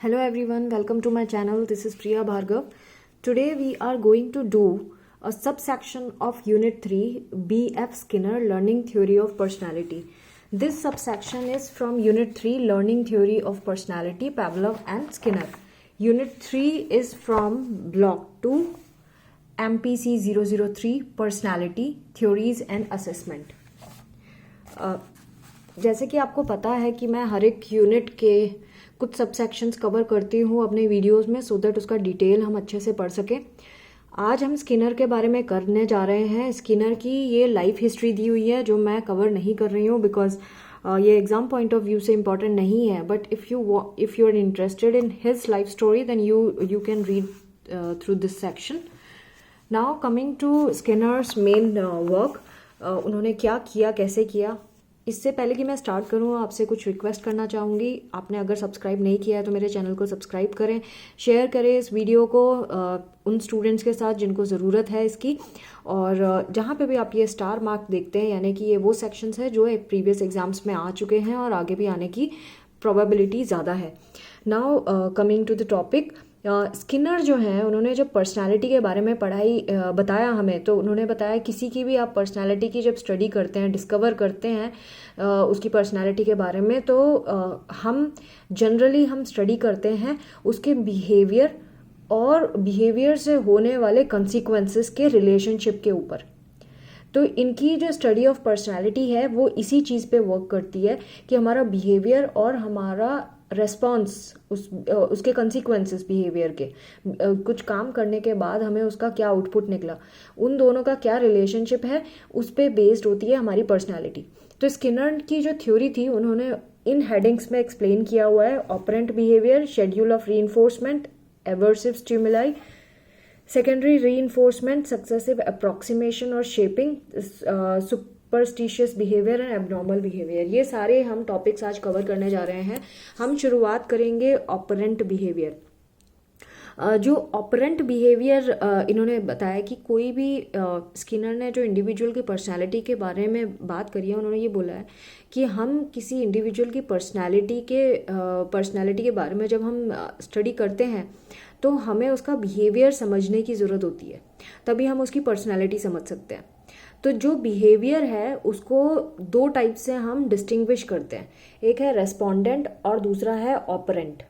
Hello everyone, welcome to my channel. This is Priya Bhargav. Today we are going to do a subsection of Unit 3 B.F. Skinner Learning Theory of Personality. This subsection is from Unit 3 Learning Theory of Personality, Pavlov and Skinner. Unit 3 is from Block 2 MPC 003 Personality, Theories and Assessment. जैसे कि आपको पता है कि मैं हर एक unit के कुछ सबसेक्शंस कवर करती हूँ अपने वीडियोस में सो दैट उसका डिटेल हम अच्छे से पढ़ सकें। आज हम स्किनर के बारे में करने जा रहे हैं। स्किनर की ये लाइफ हिस्ट्री दी हुई है जो मैं कवर नहीं कर रही हूँ बिकॉज ये एग्जाम पॉइंट ऑफ व्यू से इम्पॉर्टेंट नहीं है, but if you are interested in his life story then you can read through this section. Now coming to Skinner's main work, उन्होंने क्या किया, कैसे किया। इससे पहले कि मैं स्टार्ट करूँ आपसे कुछ रिक्वेस्ट करना चाहूँगी। आपने अगर सब्सक्राइब नहीं किया है तो मेरे चैनल को सब्सक्राइब करें, शेयर करें इस वीडियो को उन स्टूडेंट्स के साथ जिनको ज़रूरत है इसकी। और जहाँ पे भी आप ये स्टार मार्क देखते हैं यानी कि ये वो सेक्शंस है जो एक प्रीवियस एग्जाम्स में आ चुके हैं और आगे भी आने की प्रोबेबिलिटी ज़्यादा है। Now coming to the topic, Skinner जो हैं उन्होंने जब पर्सनालिटी के बारे में बताया हमें, तो उन्होंने बताया किसी की भी आप पर्सनालिटी की जब स्टडी करते हैं, डिस्कवर करते हैं उसकी पर्सनालिटी के बारे में, तो हम जनरली स्टडी करते हैं उसके बिहेवियर और बिहेवियर से होने वाले कंसिक्वेंसेस के रिलेशनशिप के ऊपर। तो इनकी जो स्टडी ऑफ पर्सनालिटी है वो इसी चीज़ पे वर्क करती है कि हमारा बिहेवियर और हमारा रेस्पॉन्स उसके कंसिक्वेंसेस बिहेवियर के, कुछ काम करने के बाद हमें उसका क्या आउटपुट निकला, उन दोनों का क्या रिलेशनशिप है, उस पे बेस्ड होती है हमारी पर्सनालिटी। तो स्किनर की जो थ्योरी थी उन्होंने इन हेडिंग्स में एक्सप्लेन किया हुआ है: operant behaviour, schedule of reinforcement, aversive stimuli, secondary reinforcement, successive approximation और shaping, superstitious behaviour and abnormal behaviour. ये सारे हम टॉपिक्स आज कवर करने जा रहे हैं। हम शुरुआत करेंगे ऑपरेंट बिहेवियर। जो ऑपरेंट बिहेवियर इन्होंने बताया कि कोई भी स्किनर ने जो इंडिविजुअल की पर्सनालिटी के बारे में बात करी है, उन्होंने ये बोला है कि हम किसी इंडिविजुअल की पर्सनालिटी के बारे में जब हम स्टडी करते हैं तो हमें उसका बिहेवियर समझने की ज़रूरत होती है, तभी हम उसकी पर्सनालिटी समझ सकते हैं। तो जो बिहेवियर है उसको दो टाइप से हम डिस्टिंग्विश करते हैं, एक है रेस्पोंडेंट और दूसरा है ऑपरेंट।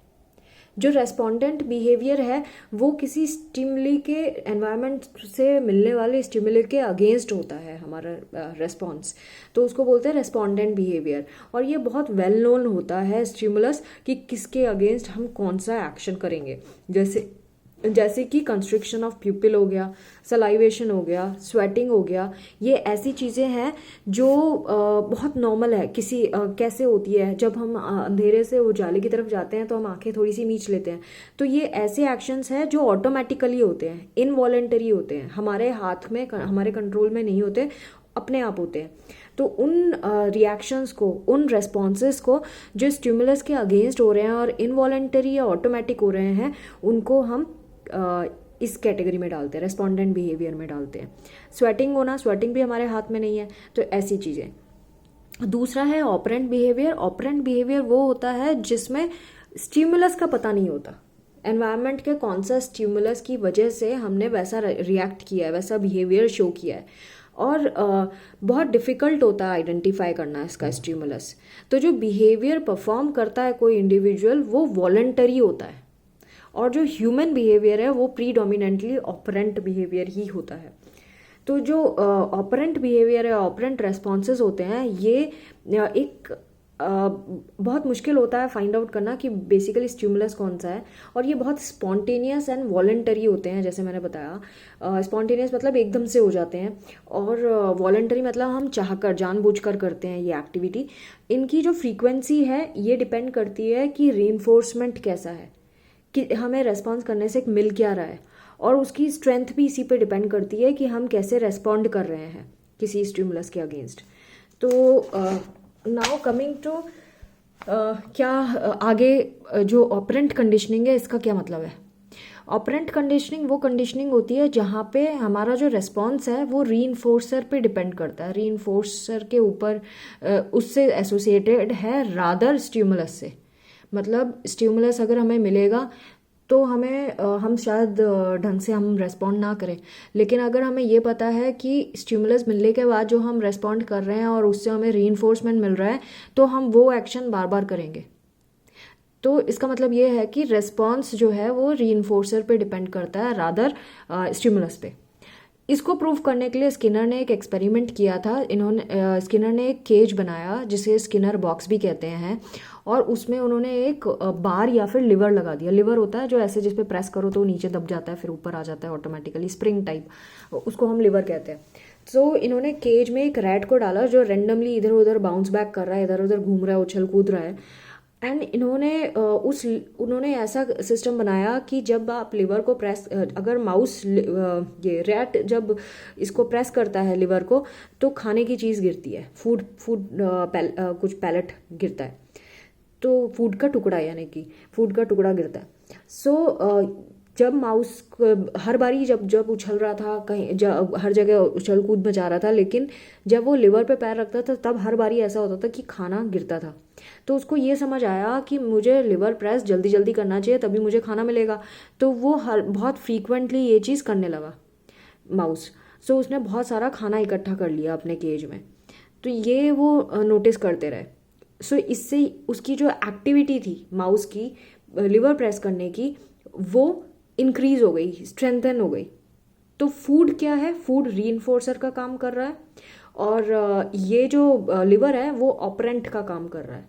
जो रेस्पोंडेंट बिहेवियर है वो किसी स्टिमुली के, एनवायरनमेंट से मिलने वाले स्टिमुली के अगेंस्ट होता है हमारा रेस्पॉन्स, तो उसको बोलते हैं रेस्पोंडेंट बिहेवियर। और ये बहुत वेल नोन होता है स्टिमुलस कि किसके अगेंस्ट हम कौन सा एक्शन करेंगे, जैसे कि कंस्ट्रिक्शन ऑफ प्यूपिल हो गया, सलाइवेशन हो गया, स्वेटिंग हो गया। ये ऐसी चीज़ें हैं जो बहुत नॉर्मल है। कैसे होती है, जब हम अंधेरे से उजाले की तरफ जाते हैं तो हम आंखें थोड़ी सी मीच लेते हैं, तो ये ऐसे एक्शंस हैं जो ऑटोमेटिकली होते हैं, इनवॉलेंटरी होते हैं, हमारे हाथ में, हमारे कंट्रोल में नहीं होते, अपने आप होते हैं। तो उन रिएक्शंस को, उन रेस्पॉन्सेस को जो स्टिमुलस के अगेंस्ट हो रहे हैं और इनवॉलेंटरी या ऑटोमेटिक हो रहे हैं, उनको हम इस कैटेगरी में डालते हैं, रेस्पोंडेंट बिहेवियर में डालते हैं। स्वेटिंग होना, स्वेटिंग भी हमारे हाथ में नहीं है, तो ऐसी चीज़ें। दूसरा है ऑपरेंट बिहेवियर। ऑपरेंट बिहेवियर वो होता है जिसमें स्टिमुलस का पता नहीं होता, एनवायरनमेंट के कौन सा स्टिमुलस की वजह से हमने वैसा रिएक्ट किया है, वैसा बिहेवियर शो किया है, और बहुत डिफ़िकल्ट होता है आइडेंटिफाई करना इसका स्टिमुलस। तो जो बिहेवियर परफॉर्म करता है कोई इंडिविजुअल वो वॉलंटरी होता है, और जो ह्यूमन बिहेवियर है वो प्रीडोमिनेंटली ऑपरेंट बिहेवियर ही होता है। तो जो ऑपरेंट बिहेवियर है, ऑपरेंट रेस्पॉन्सेज होते हैं, ये एक बहुत मुश्किल होता है फाइंड आउट करना कि बेसिकली स्टिमुलस कौन सा है, और ये बहुत स्पॉन्टेनियस एंड वॉलंटरी होते हैं। जैसे मैंने बताया, स्पॉन्टेनियस मतलब एकदम से हो जाते हैं, और वॉलंटरी मतलब हम चाहकर, जानबूझकर करते हैं ये एक्टिविटी। इनकी जो फ्रीक्वेंसी है ये डिपेंड करती है कि रीइंफोर्समेंट कैसा है, कि हमें रेस्पॉन्स करने से मिल क्या रहा है, और उसकी स्ट्रेंथ भी इसी पे डिपेंड करती है कि हम कैसे रेस्पॉन्ड कर रहे हैं किसी स्टिमुलस के अगेंस्ट। तो नाउ कमिंग टू क्या आगे जो ऑपरेंट कंडीशनिंग है इसका क्या मतलब है। ऑपरेंट कंडीशनिंग वो कंडीशनिंग होती है जहाँ पे हमारा जो रेस्पॉन्स है वो रीइंफोर्सर पे डिपेंड करता है, रीइंफोर्सर के ऊपर उससे एसोसिएटेड है रादर स्टिमुलस से। मतलब स्टिमुलस अगर हमें मिलेगा तो हम शायद ढंग से हम रेस्पॉन्ड ना करें, लेकिन अगर हमें ये पता है कि स्टिमुलस मिलने के बाद जो हम रेस्पॉन्ड कर रहे हैं और उससे हमें रीइंफोर्समेंट मिल रहा है, तो हम वो एक्शन बार बार करेंगे। तो इसका मतलब ये है कि रेस्पॉन्स जो है वो रीइंफोर्सर पे डिपेंड करता है रादर स्टिमुलस पे। इसको प्रूव करने के लिए स्किनर ने एक एक्सपेरिमेंट किया था। स्किनर ने एक केज बनाया जिसे स्किनर बॉक्स भी कहते हैं, और उसमें उन्होंने एक बार या फिर लिवर लगा दिया। लिवर होता है जो ऐसे जिस पे प्रेस करो तो वो नीचे दब जाता है, फिर ऊपर आ जाता है ऑटोमेटिकली, स्प्रिंग टाइप, उसको हम लिवर कहते हैं। तो इन्होंने केज में एक रैट को डाला जो रेंडमली इधर उधर बाउंस बैक कर रहा है, इधर उधर घूम रहा है, उछल कूद रहा है। एंड उन्होंने ऐसा सिस्टम बनाया कि जब आप लिवर को प्रेस, अगर माउस ये रैट जब इसको प्रेस करता है लिवर को, तो खाने की चीज़ गिरती है, कुछ पैलेट गिरता है, तो फूड का टुकड़ा, यानी कि फूड का टुकड़ा गिरता है। जब माउस हर बारी जब उछल रहा था, हर जगह उछल कूद मचा रहा था, लेकिन जब वो लिवर पे पैर रखता था तब हर बारी ऐसा होता था कि खाना गिरता था। तो उसको ये समझ आया कि मुझे लिवर प्रेस जल्दी जल्दी करना चाहिए, तभी मुझे खाना मिलेगा। तो वो बहुत फ्रीक्वेंटली ये चीज़ करने लगा माउस। सो उसने बहुत सारा खाना इकट्ठा कर लिया अपने केज में। तो ये वो नोटिस करते रहे। सो इससे उसकी जो एक्टिविटी थी माउस की लिवर प्रेस करने की, वो इंक्रीज हो गई, स्ट्रेंथन हो गई। तो फूड क्या है? फूड रीइंफोर्सर का काम कर रहा है, और ये जो लिवर है वो ऑपरेंट का काम कर रहा है।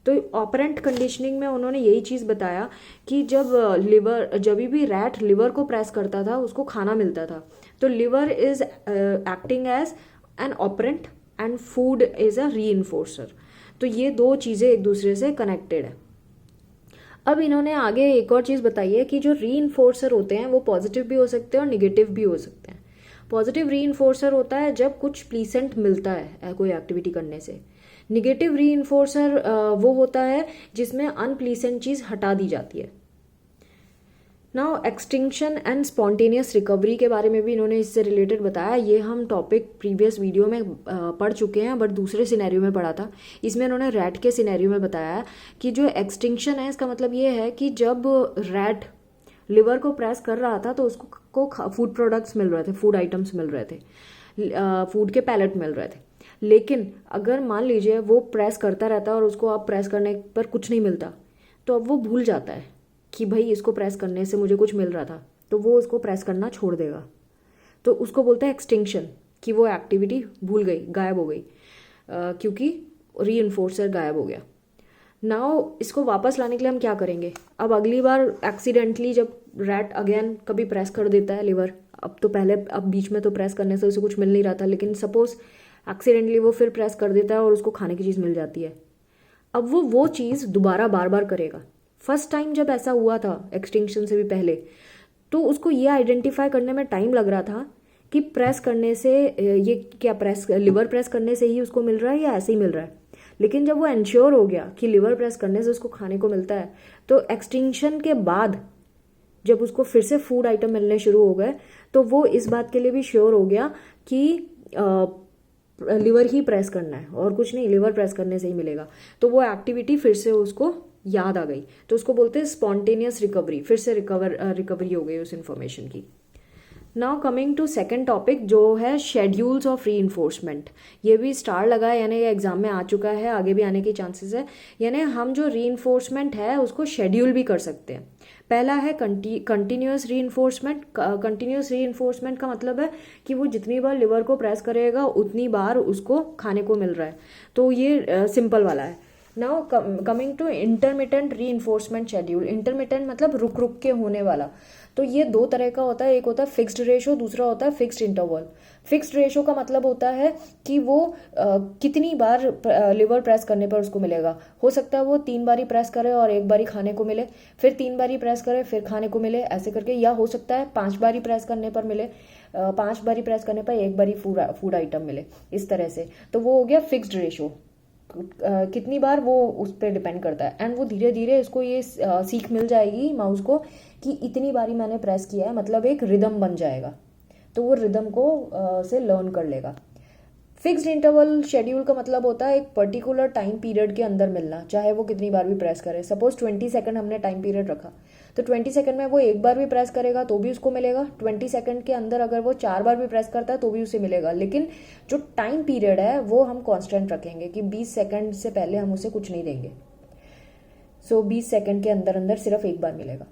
तो ऑपरेंट कंडीशनिंग में उन्होंने यही चीज़ बताया कि जब भी रैट लिवर को प्रेस करता था उसको खाना मिलता था। तो lever is acting as an operant and food is a reinforcer. तो ये दो चीज़ें एक दूसरे से कनेक्टेड है। अब इन्होंने आगे एक और चीज़ बताई है कि जो रीइंफोर्सर होते हैं वो पॉजिटिव भी हो सकते हैं और निगेटिव भी हो सकते हैं। पॉजिटिव रीइंफोर्सर होता है जब कुछ प्लीसेंट मिलता है कोई एक्टिविटी करने से। निगेटिव रीइंफोर्सर वो होता है जिसमें अनप्लीसेंट चीज़ हटा दी जाती है। Now extinction and spontaneous recovery के बारे में भी इन्होंने इससे रिलेटेड बताया। ये हम टॉपिक प्रीवियस वीडियो में पढ़ चुके हैं, बट दूसरे सिनेरियो में पढ़ा था। इसमें इन्होंने रैट के सिनेरियो में बताया कि जो एक्सटिंक्शन है इसका मतलब ये है कि जब रैट लिवर को प्रेस कर रहा था तो उसको फूड प्रोडक्ट्स मिल रहे थे, फूड आइटम्स मिल रहे थे, फूड के पैलेट मिल रहे थे। लेकिन अगर मान लीजिए वो प्रेस करता रहता है और उसको आप प्रेस करने पर कुछ नहीं मिलता, तो अब वो भूल जाता है कि भाई इसको प्रेस करने से मुझे कुछ मिल रहा था, तो वो उसको प्रेस करना छोड़ देगा। तो उसको बोलते हैं एक्सटिंक्शन, कि वो एक्टिविटी भूल गई, गायब हो गई, क्योंकि रीइंफोर्सर गायब हो गया। नाउ इसको वापस लाने के लिए हम क्या करेंगे? अब अगली बार एक्सीडेंटली जब रैट अगेन कभी प्रेस कर देता है लिवर, अब बीच में तो प्रेस करने से उसे कुछ मिल नहीं रहा था, लेकिन सपोज एक्सीडेंटली वो फिर प्रेस कर देता है और उसको खाने की चीज़ मिल जाती है। अब वो चीज़ दोबारा बार बार करेगा। फर्स्ट टाइम जब ऐसा हुआ था एक्सटिंक्शन से भी पहले, तो उसको ये आइडेंटिफाई करने में टाइम लग रहा था कि प्रेस करने से ये क्या लिवर प्रेस करने से ही उसको मिल रहा है या ऐसे ही मिल रहा है। लेकिन जब वो एंश्योर हो गया कि लिवर प्रेस करने से उसको खाने को मिलता है, तो एक्सटिंक्शन के बाद जब उसको फिर से फूड आइटम मिलने शुरू हो गए, तो वो इस बात के लिए भी श्योर हो गया कि लिवर ही प्रेस करना है और कुछ नहीं, लिवर प्रेस करने से ही मिलेगा। तो वो एक्टिविटी फिर से उसको याद आ गई, तो उसको बोलते हैं स्पॉन्टेनियस रिकवरी, फिर से रिकवरी हो गई उस इंफॉर्मेशन की। Now coming to second topic जो है शेड्यूल्स ऑफ रीइंफोर्समेंट। ये भी स्टार लगा है, यानी एग्जाम में आ चुका है, आगे भी आने के चांसेस है। यानी हम जो रीइंफोर्समेंट है उसको शेड्यूल भी कर सकते हैं। पहला है कंटिन्यूअस रीइंफोर्समेंट। कंटिन्यूअस रीइंफोर्समेंट का मतलब है कि वो जितनी बार लिवर को प्रेस करेगा उतनी बार उसको खाने को मिल रहा है, तो ये सिंपल वाला है। Now coming to intermittent reinforcement schedule. Intermittent मतलब रुक रुक के होने वाला। तो ये दो तरह का होता है, एक होता है फिक्स्ड रेशो, दूसरा होता है फिक्स्ड इंटरवल। फिक्स्ड रेशो का मतलब होता है कि वो कितनी बार लिवर प्रेस करने पर उसको मिलेगा। हो सकता है वो 3 बारी प्रेस करे और 1 बारी खाने को मिले, फिर 3 बारी प्रेस करे फिर खाने को मिले, ऐसे करके। या हो सकता है 5 बारी प्रेस करने पर मिले, 5 बारी प्रेस करने पर 1 बारी फूड आइटम मिले, इस तरह से। तो वो हो गया फिक्स्ड रेशो। कितनी बार वो उस पर डिपेंड करता है। एंड वो धीरे धीरे इसको ये सीख मिल जाएगी माउस को कि इतनी बारी मैंने प्रेस किया है, मतलब एक रिदम बन जाएगा, तो वो रिदम को से लर्न कर लेगा। फिक्स्ड इंटरवल शेड्यूल का मतलब होता है एक पर्टिकुलर टाइम पीरियड के अंदर मिलना, चाहे वो कितनी बार भी प्रेस करे। सपोज 20 सेकंड हमने टाइम पीरियड रखा, तो 20 सेकंड में वो एक बार भी प्रेस करेगा तो भी उसको मिलेगा। 20 सेकंड के अंदर अगर वो 4 बार भी प्रेस करता है तो भी उसे मिलेगा। लेकिन जो टाइम पीरियड है वो हम कांस्टेंट रखेंगे कि 20 सेकंड से पहले हम उसे कुछ नहीं देंगे। सो 20 सेकंड के अंदर अंदर सिर्फ एक बार मिलेगा।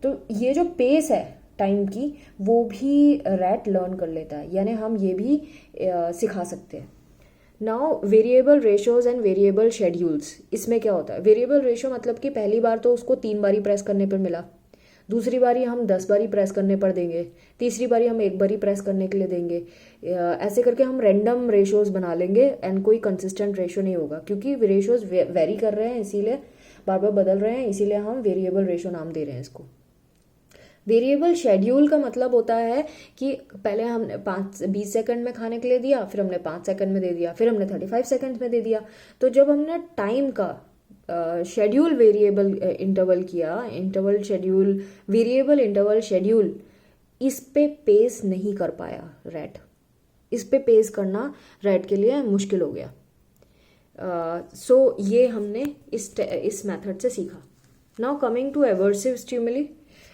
तो ये जो पेस है टाइम की वो भी रैट लर्न कर लेता है, यानी हम ये भी सिखा सकते हैं। Now variable ratios and variable schedules, इसमें क्या होता है? वेरिएबल रेशियो मतलब कि पहली बार तो उसको 3 बारी प्रेस करने पर मिला, दूसरी बारी हम 10 बारी प्रेस करने पर देंगे, तीसरी बारी हम एक बारी प्रेस करने के लिए देंगे। ऐसे करके हम रैंडम रेशियोज बना लेंगे एंड कोई कंसिस्टेंट रेशियो नहीं होगा, क्योंकि रेशियोज वेरी कर रहे हैं, इसीलिए बार बार बदल रहे हैं, इसीलिए हम वेरिएबल रेशियो नाम दे रहे हैं इसको। वेरिएबल शेड्यूल का मतलब होता है कि पहले हमने 20 सेकंड में खाने के लिए दिया, फिर हमने 5 सेकंड में दे दिया, फिर हमने 35 सेकंड में दे दिया। तो जब हमने टाइम का शेड्यूल वेरिएबल इंटरवल किया, interval schedule, variable interval schedule, इस पे पेस नहीं कर पाया रैट। इस पे पेस करना रैट के लिए मुश्किल हो गया। सो ये हमने इस मेथड से सीखा। Now coming to aversive stimuli.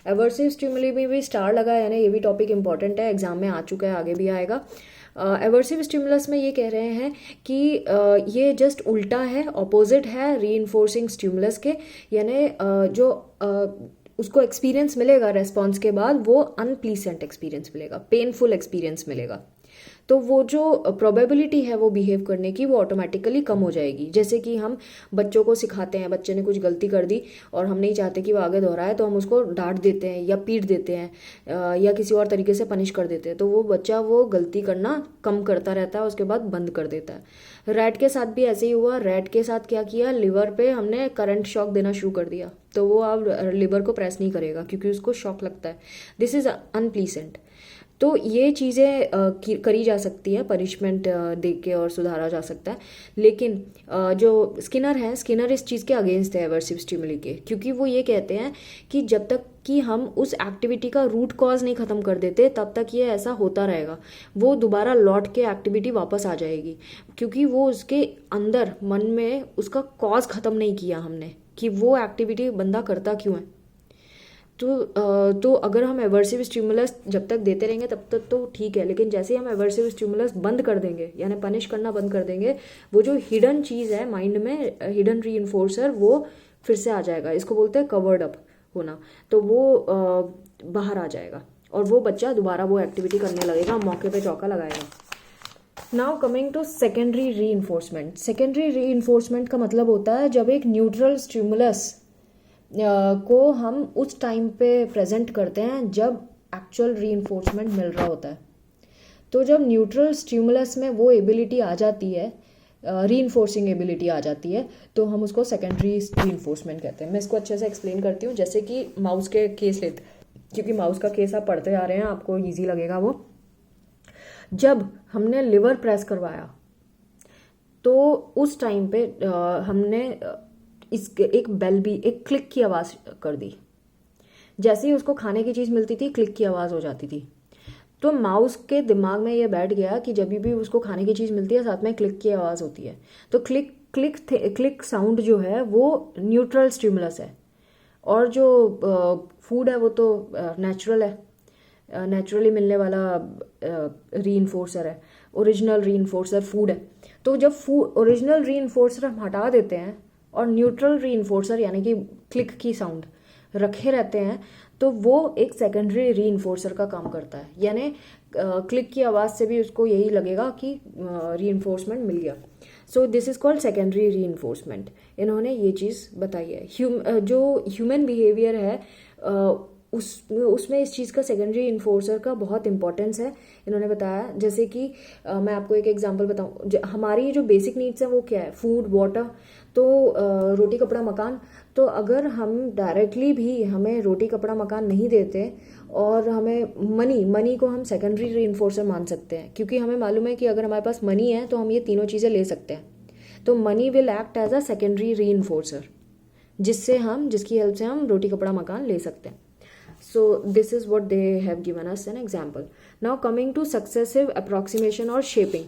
Aversive stimuli में भी स्टार लगा है ना, ये भी टॉपिक इंपॉर्टेंट है, एग्जाम में आ चुका है, आगे भी आएगा। एवर्सिव स्टिमुलस में ये कह रहे हैं कि ये जस्ट उल्टा है, ऑपोजिट है रीइंफोर्सिंग स्टिमुलस के, यानी जो उसको एक्सपीरियंस मिलेगा रेस्पॉन्स के बाद वो अनप्लीसेंट एक्सपीरियंस मिलेगा, पेनफुल एक्सपीरियंस मिलेगा। तो वो जो प्रोबेबिलिटी है वो बिहेव करने की वो ऑटोमेटिकली कम हो जाएगी। जैसे कि हम बच्चों को सिखाते हैं, बच्चे ने कुछ गलती कर दी और हम नहीं चाहते कि वो आगे दोहराए, तो हम उसको डांट देते हैं या पीट देते हैं या किसी और तरीके से पनिश कर देते हैं, तो वो बच्चा वो गलती करना कम करता रहता है, उसके बाद बंद कर देता है। रैट के साथ भी ऐसे ही हुआ। रैट के साथ क्या किया, लिवर पे हमने करंट शॉक देना शुरू कर दिया, तो वो अब लिवर को प्रेस नहीं करेगा क्योंकि उसको शॉक लगता है। This is unpleasant. तो ये चीज़ें करी जा सकती है, पनिशमेंट दे के और सुधारा जा सकता है। लेकिन जो स्किनर है, स्किनर इस चीज़ के अगेंस्ट है एवर्सिव स्टिमुली के, क्योंकि वो ये कहते हैं कि जब तक कि हम उस एक्टिविटी का रूट कॉज नहीं ख़त्म कर देते तब तक ये ऐसा होता रहेगा। वो दोबारा लौट के एक्टिविटी वापस आ जाएगी, क्योंकि वो उसके अंदर मन में उसका कॉज ख़त्म नहीं किया हमने कि वो एक्टिविटी बंदा करता क्यों है। तो अगर हम एवर्सिव स्टिमुलस जब तक देते रहेंगे तब तक तो ठीक है, लेकिन जैसे ही हम एवर्सिव स्टिमुलस बंद कर देंगे, यानी पनिश करना बंद कर देंगे, वो जो हिडन चीज़ है माइंड में, हिडन रीइंफोर्सर, वो फिर से आ जाएगा। इसको बोलते हैं कवर्ड अप होना। तो वो बाहर आ जाएगा और वो बच्चा दोबारा वो एक्टिविटी करने लगेगा, मौके पे चौका लगाएगा। Now coming to secondary reinforcement. Secondary reinforcement का मतलब होता है जब एक न्यूट्रल स्टिमुलस को हम उस टाइम पे प्रेजेंट करते हैं जब एक्चुअल रीइंफोर्समेंट मिल रहा होता है। तो जब न्यूट्रल स्टिमुलस में वो एबिलिटी आ जाती है, रीइंफोर्सिंग एबिलिटी आ जाती है, तो हम उसको सेकेंडरी रीइंफोर्समेंट कहते हैं। मैं इसको अच्छे से एक्सप्लेन करती हूँ। जैसे कि माउस के केस लेते, क्योंकि माउस का केस आप पढ़ते आ रहे हैं, आपको ईजी लगेगा वो। जब हमने लिवर प्रेस करवाया तो उस टाइम पे हमने एक बेल भी, एक क्लिक की आवाज़ कर दी। जैसे ही उसको खाने की चीज़ मिलती थी क्लिक की आवाज़ हो जाती थी। तो माउस के दिमाग में ये बैठ गया कि जब भी उसको खाने की चीज़ मिलती है साथ में क्लिक की आवाज़ होती है। तो क्लिक साउंड जो है वो न्यूट्रल स्टिमुलस है, और जो फूड है वो तो नेचुरल है, नेचुरली मिलने वाला रीइंफोर्सर है, ओरिजिनल रीइंफोर्सर फूड है। तो जब ओरिजिनल रीइंफोर्सर हम हटा देते हैं और न्यूट्रल रीइंफोर्सर यानी कि क्लिक की साउंड रखे रहते हैं, तो वो एक सेकेंडरी रीइंफोर्सर का काम करता है। यानी क्लिक की आवाज़ से भी उसको यही लगेगा कि रीइंफोर्समेंट मिल गया। So this is called secondary reinforcement. इन्होंने ये चीज़ बताई है। जो ह्यूमन बिहेवियर है उसमें इस चीज़ का सेकेंडरी इन्फोर्सर का बहुत इंपॉर्टेंस है, इन्होंने बताया। जैसे कि मैं आपको एक एग्जांपल बताऊं, हमारी जो बेसिक नीड्स है वो क्या है, फूड, वाटर, तो रोटी कपड़ा मकान। तो अगर हम डायरेक्टली भी हमें रोटी कपड़ा मकान नहीं देते और हमें मनी को हम सेकेंडरी रीइंफोर्सर मान सकते हैं, क्योंकि हमें मालूम है कि अगर हमारे पास मनी है तो हम ये तीनों चीज़ें ले सकते हैं। तो money will act as a secondary reinforcer, जिसकी हेल्प से हम रोटी कपड़ा मकान ले सकते हैं। So this is what they have given us an example. Now coming to successive approximation और shaping.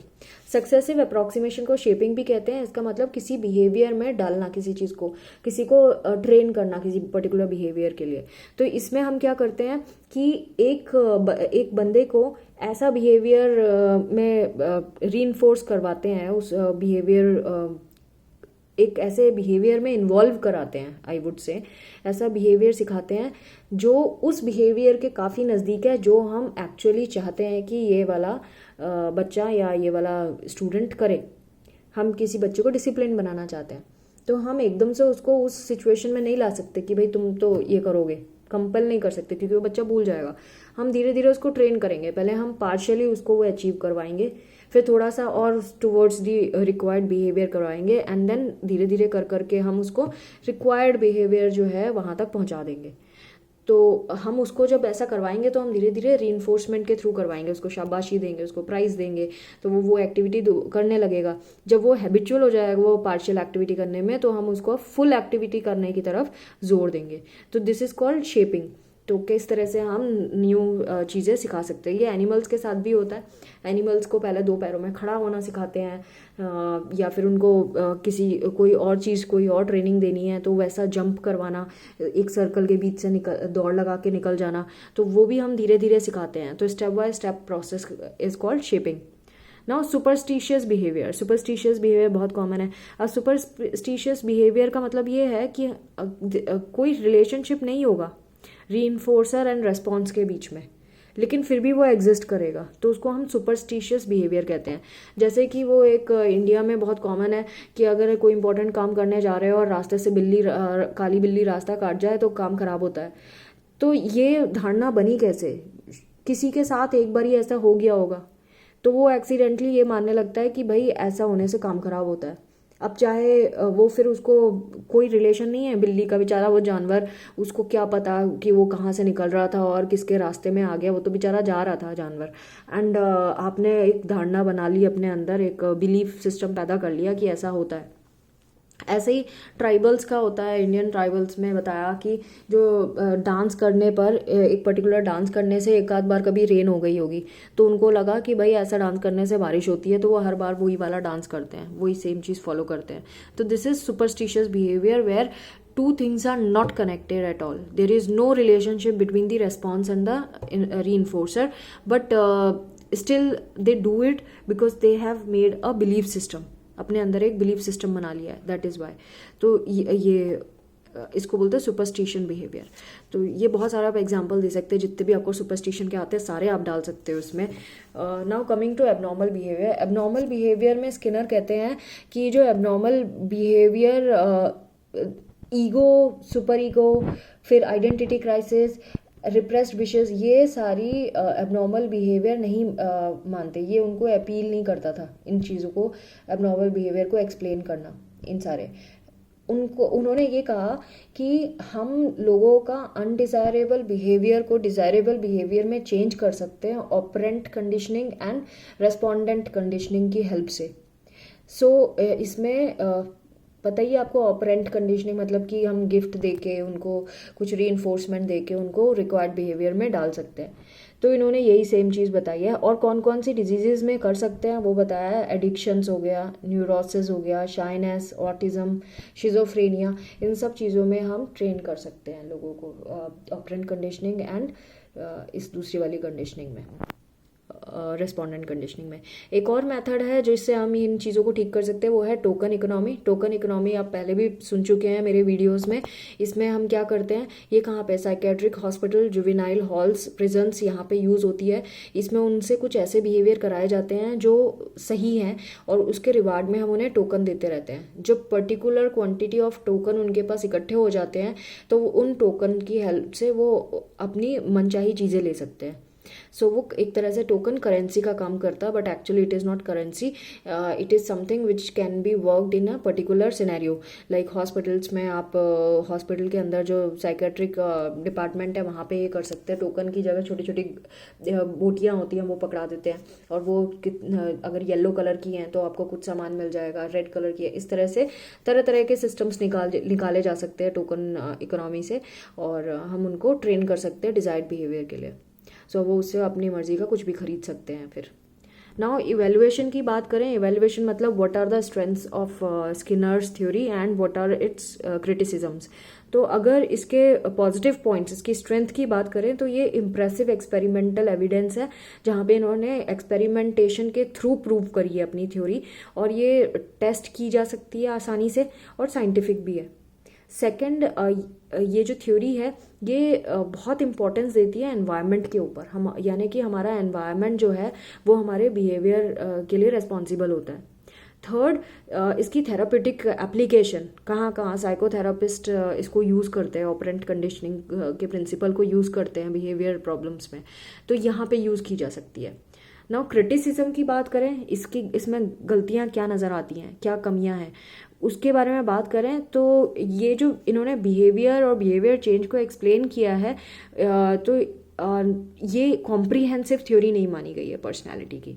सक्सेसिव अप्रॉक्सीमेशन को शेपिंग भी कहते हैं. इसका मतलब किसी बिहेवियर में डालना, किसी चीज़ को, किसी को ट्रेन करना किसी पर्टिकुलर बिहेवियर के लिए. तो इसमें हम क्या करते हैं कि एक बंदे को ऐसा बिहेवियर में रीइंफोर्स करवाते हैं, उस बिहेवियर एक ऐसे बिहेवियर में इन्वॉल्व कराते हैं, आई वुड से ऐसा बिहेवियर सिखाते हैं जो उस बिहेवियर के काफ़ी नज़दीक है जो हम एक्चुअली चाहते हैं कि ये वाला बच्चा या ये वाला स्टूडेंट करे. हम किसी बच्चे को डिसिप्लिन बनाना चाहते हैं, तो हम एकदम से उसको उस सिचुएशन में नहीं ला सकते कि भाई तुम तो ये करोगे, कंपल नहीं कर सकते क्योंकि वो बच्चा भूल जाएगा. हम धीरे धीरे उसको ट्रेन करेंगे. पहले हम पार्शियली उसको वो अचीव करवाएंगे, फिर थोड़ा सा और टुवर्ड्स दी रिक्वायर्ड बिहेवियर करवाएंगे, एंड देन धीरे धीरे कर करके हम उसको रिक्वायर्ड बिहेवियर जो है वहाँ तक पहुँचा देंगे. तो हम उसको जब ऐसा करवाएंगे तो हम धीरे धीरे रीइंफोर्समेंट के थ्रू करवाएंगे, उसको शाबाशी देंगे, उसको प्राइज़ देंगे, तो वो एक्टिविटी करने लगेगा. जब वो हैबिचुअल हो जाएगा वो पार्शियल एक्टिविटी करने में, तो हम उसको फुल एक्टिविटी करने की तरफ जोर देंगे. तो दिस इज़ कॉल्ड शेपिंग. तो किस तरह से हम न्यू चीज़ें सिखा सकते हैं. ये एनिमल्स के साथ भी होता है. एनिमल्स को पहले 2 पैरों में खड़ा होना सिखाते हैं, या फिर उनको कोई और चीज़, कोई और ट्रेनिंग देनी है तो वैसा जंप करवाना, एक सर्कल के बीच से दौड़ लगा के निकल जाना, तो वो भी हम धीरे धीरे सिखाते हैं. तो step by step process is called shaping. Now superstitious behaviour. Superstitious behaviour बहुत कॉमन है. अब सुपरस्टिशियस बिहेवियर का मतलब ये है कि कोई रिलेशनशिप नहीं होगा रीइंफोर्सर एंड रेस्पॉन्स के बीच में, लेकिन फिर भी वो एग्जिस्ट करेगा, तो उसको हम सुपरस्टिशियस बिहेवियर कहते हैं. जैसे कि वो एक इंडिया में बहुत कॉमन है कि अगर कोई इंपॉर्टेंट काम करने जा रहे हो और रास्ते से काली बिल्ली रास्ता काट जाए तो काम खराब होता है. तो ये धारणा बनी कैसे? किसी के साथ एक बार ही ऐसा हो गया होगा, तो वो एक्सीडेंटली ये मानने लगता है कि भाई ऐसा होने से काम खराब होता है. अब चाहे वो फिर उसको कोई रिलेशन नहीं है बिल्ली का, बेचारा वो जानवर, उसको क्या पता कि वो कहाँ से निकल रहा था और किसके रास्ते में आ गया, वो तो बेचारा जा रहा था जानवर. एंड आपने एक धारणा बना ली अपने अंदर, एक बिलीफ सिस्टम पैदा कर लिया कि ऐसा होता है. ऐसे ही ट्राइबल्स का होता है. इंडियन ट्राइबल्स में बताया कि जो डांस करने पर, एक पर्टिकुलर डांस करने से एक आध बार कभी रेन हो गई होगी, तो उनको लगा कि भाई ऐसा डांस करने से बारिश होती है, तो वो हर बार वही वाला डांस करते हैं, वही सेम चीज़ फॉलो करते हैं. तो this is superstitious behaviour where two things are not connected at all. There is no relationship between the response and the reinforcer, but still they do it because they have made a belief system. अपने अंदर एक belief system बना लिया है, that is why. तो ये इसको बोलते हैं सुपरस्टिशन बिहेवियर. तो ये बहुत सारा आप एग्जांपल दे सकते हैं, जितने भी आपको सुपरस्टिशन के आते हैं सारे आप डाल सकते हो उसमें. Now coming to abnormal behaviour. Abnormal behaviour में स्किनर कहते हैं कि जो abnormal behaviour ego, super ego, फिर आइडेंटिटी क्राइसिस, रिप्रेस्ड विशेस, ये सारी एबनॉर्मल बिहेवियर नहीं मानते. ये उनको अपील नहीं करता था इन चीज़ों को, एबनॉर्मल बिहेवियर को एक्सप्लेन करना. इन सारे उन्होंने ये कहा कि हम लोगों का अनडिज़ायरेबल बिहेवियर को डिज़ायरेबल बिहेवियर में चेंज कर सकते हैं operant conditioning and respondent conditioning की हेल्प से. सो इसमें पता ही आपको ऑपरेंट कंडीशनिंग मतलब कि हम गिफ्ट देके उनको कुछ रीइंफोर्समेंट देके उनको रिक्वायर्ड बिहेवियर में डाल सकते हैं. तो इन्होंने यही सेम चीज़ बताई है. और कौन कौन सी डिजीज़ में कर सकते हैं वो बताया है. एडिक्शंस हो गया, न्यूरोसिस हो गया, शाइनेस, ऑटिज़म, शिज़ोफ्रेनिया, इन सब चीज़ों में हम ट्रेन कर सकते हैं लोगों को ऑपरेंट कंडीशनिंग एंड इस दूसरी वाली कंडीशनिंग में, रेस्पोंडेंट कंडीशनिंग में. एक और मेथड है जिससे हम इन चीज़ों को ठीक कर सकते हैं, वो है टोकन इकोनॉमी. टोकन इकोनॉमी आप पहले भी सुन चुके हैं मेरे वीडियोस में. इसमें हम क्या करते हैं, ये कहाँ पे, psychiatric hospital, juvenile halls, prisons, यहाँ पे यूज़ होती है. इसमें उनसे कुछ ऐसे बिहेवियर कराए जाते हैं जो सही हैं और उसके रिवार्ड में हम उन्हें टोकन देते रहते हैं. जब पर्टिकुलर क्वान्टिटी ऑफ टोकन उनके पास इकट्ठे हो जाते हैं तो उन टोकन की हेल्प से वो अपनी मनचाही चीज़ें ले सकते हैं. सो वो एक तरह से टोकन करेंसी का काम करता है, but actually it is not currency, it is something which can be worked in a particular scenario. Like hospitals में आप हॉस्पिटल के अंदर जो साइकेट्रिक डिपार्टमेंट है वहाँ पे ये कर सकते हैं, टोकन की जगह छोटी छोटी बोटियाँ होती हैं वो पकड़ा देते हैं, और वो अगर येलो कलर की हैं तो आपको कुछ सामान मिल जाएगा, रेड कलर की है, इस तरह से तरह तरह के सिस्टम्स निकाले जा सकते हैं टोकन इकोनॉमी से, और हम उनको ट्रेन कर सकते हैं डिजायर्ड बिहेवियर के लिए। सो वो उससे अपनी मर्जी का कुछ भी खरीद सकते हैं। फिर नाउ इवेल्युएशन की बात करें, इवेल्युएशन मतलब what are the strengths of Skinner's theory and what are its criticisms. तो अगर इसके पॉजिटिव पॉइंट्स, इसकी स्ट्रेंथ की बात करें तो ये इम्प्रेसिव एक्सपेरिमेंटल एविडेंस है, जहाँ पे इन्होंने एक्सपेरिमेंटेशन के थ्रू प्रूव करी है अपनी थ्योरी, और ये टेस्ट की जा सकती है आसानी से, और साइंटिफिक भी है। सेकंड, ये जो थ्योरी है ये बहुत इंपॉर्टेंस देती है एनवायरनमेंट के ऊपर, हम यानी कि हमारा एनवायरनमेंट जो है वो हमारे बिहेवियर के लिए रिस्पॉन्सिबल होता है। थर्ड, इसकी थेरापेटिक एप्लीकेशन कहाँ कहाँ साइकोथेरापिस्ट इसको यूज़ करते हैं, ऑपरेंट कंडीशनिंग के प्रिंसिपल को यूज़ करते हैं बिहेवियर प्रॉब्लम्स में, तो यहाँ पे यूज़ की जा सकती है। नाउ क्रिटिसिज्म की बात करें, इसमें गलतियाँ क्या नज़र आती हैं, क्या कमियाँ हैं, उसके बारे में बात करें तो ये जो इन्होंने बिहेवियर और बिहेवियर चेंज को एक्सप्लेन किया है, तो ये कॉम्प्रीहेंसिव थ्योरी नहीं मानी गई है पर्सनैलिटी की।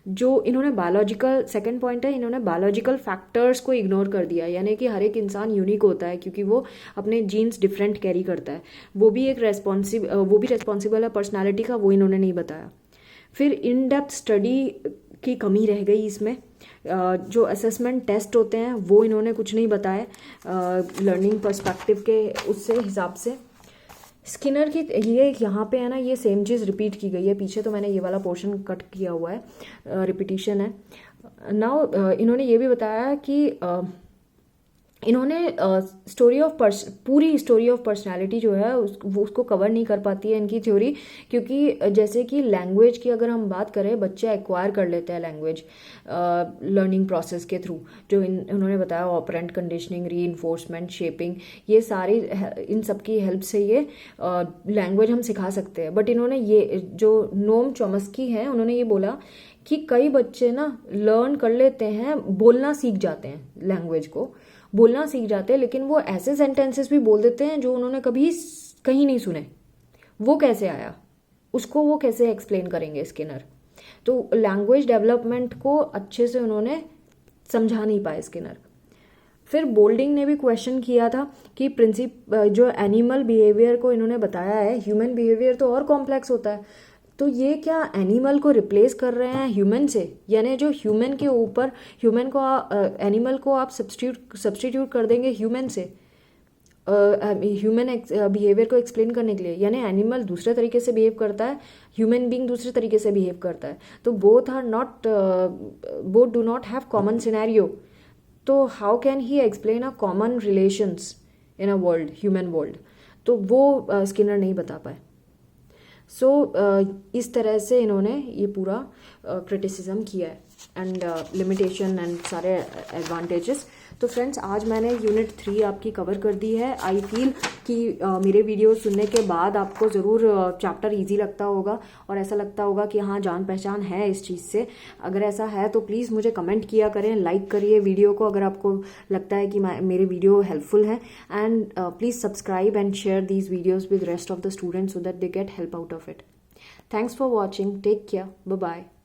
जो इन्होंने बायोलॉजिकल, सेकंड पॉइंट है, इन्होंने बायोलॉजिकल फैक्टर्स को इग्नोर कर दिया, यानी कि हर एक इंसान यूनिक होता है क्योंकि वो अपने जीन्स डिफरेंट कैरी करता है, वो भी रेस्पॉन्सिबल है पर्सनैलिटी का, वो इन्होंने नहीं बताया। फिर इन डेप्थ स्टडी की कमी रह गई इसमें, जो असेसमेंट टेस्ट होते हैं वो इन्होंने कुछ नहीं बताए लर्निंग पर्सपेक्टिव के उससे हिसाब से। स्किनर की ये यहाँ पे है ना, ये सेम चीज़ रिपीट की गई है, पीछे तो मैंने ये वाला पोर्शन कट किया हुआ है, रिपीटिशन है। नाउ इन्होंने ये भी बताया कि इन्होंने पूरी स्टोरी ऑफ पर्सनालिटी जो है वो उसको कवर नहीं कर पाती है इनकी थ्योरी, क्योंकि जैसे कि लैंग्वेज की अगर हम बात करें, बच्चे एक्वायर कर लेते हैं लैंग्वेज लर्निंग प्रोसेस के थ्रू, जो इन्होंने बताया ऑपरेंट कंडीशनिंग, रीइंफोर्समेंट, शेपिंग, ये सारी इन सब की हेल्प से ये लैंग्वेज हम सिखा सकते हैं। बट इन्होंने ये जो नोम चॉम्स्की है उन्होंने ये बोला कि कई बच्चे ना लर्न कर लेते हैं, बोलना सीख जाते हैं, लैंग्वेज को बोलना सीख जाते हैं, लेकिन वो ऐसे सेंटेंसेस भी बोल देते हैं जो उन्होंने कभी कहीं नहीं सुने। वो कैसे आया, उसको वो कैसे एक्सप्लेन करेंगे स्किनर। तो लैंग्वेज डेवलपमेंट को अच्छे से उन्होंने समझा नहीं पाए स्किनर। फिर बोल्डिंग ने भी क्वेश्चन किया था कि जो एनिमल बिहेवियर को इन्होंने बताया है, ह्यूमन बिहेवियर तो और कॉम्प्लेक्स होता है, तो ये क्या एनिमल को रिप्लेस कर रहे हैं ह्यूमन से, यानी जो ह्यूमन के ऊपर एनिमल को आप सब्स्टिट्यूट कर देंगे ह्यूमन से, ह्यूमन बिहेवियर को एक्सप्लेन करने के लिए, यानी एनिमल दूसरे तरीके से बिहेव करता है, ह्यूमन बीइंग दूसरे तरीके से बिहेव करता है, तो both do not have common scenario. तो how can he explain a common relations in a world, human world, तो वो स्किनर नहीं बता पाए। सो इस तरह से इन्होंने ये पूरा क्रिटिसिज्म किया है, एंड लिमिटेशन एंड सारे एडवांटेजेस। तो फ्रेंड्स, आज मैंने यूनिट 3 आपकी कवर कर दी है। आई फील कि मेरे वीडियो सुनने के बाद आपको ज़रूर चैप्टर इजी लगता होगा, और ऐसा लगता होगा कि हाँ, जान पहचान है इस चीज़ से। अगर ऐसा है तो प्लीज़ मुझे कमेंट किया करें, लाइक करिए वीडियो को अगर आपको लगता है कि मेरे वीडियो हेल्पफुल है, and please subscribe and share these videos with rest of the students so that they get help out of it. Thanks for watching. Take care. Bye bye.